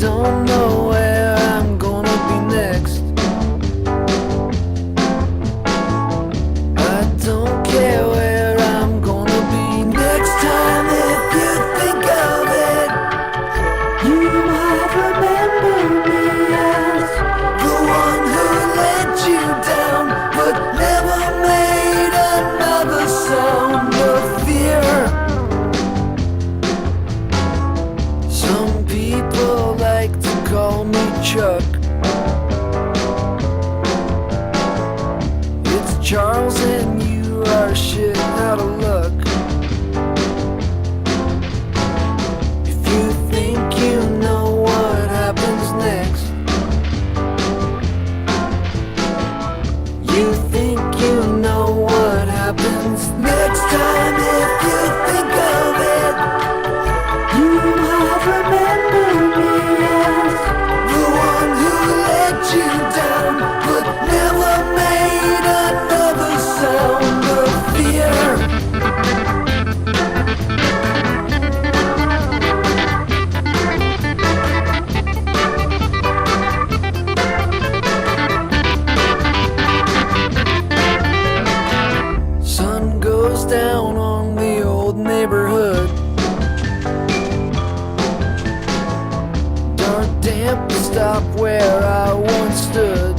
don't know where I'm gonna be next. I don't care where I'm gonna be next time. If you think of it, you might remember me as the one who let you down, but never made another sound of fear. Some people like to call me Chuck. It's Charles and you are shit out of luck. If you think you know what happens next, you think you know what happens next time. If you think of it, you might remember me as the one who let you down, but never made another sound of fear. Sun goes down on the old neighborhood. Dark, damp, stop where I once stood.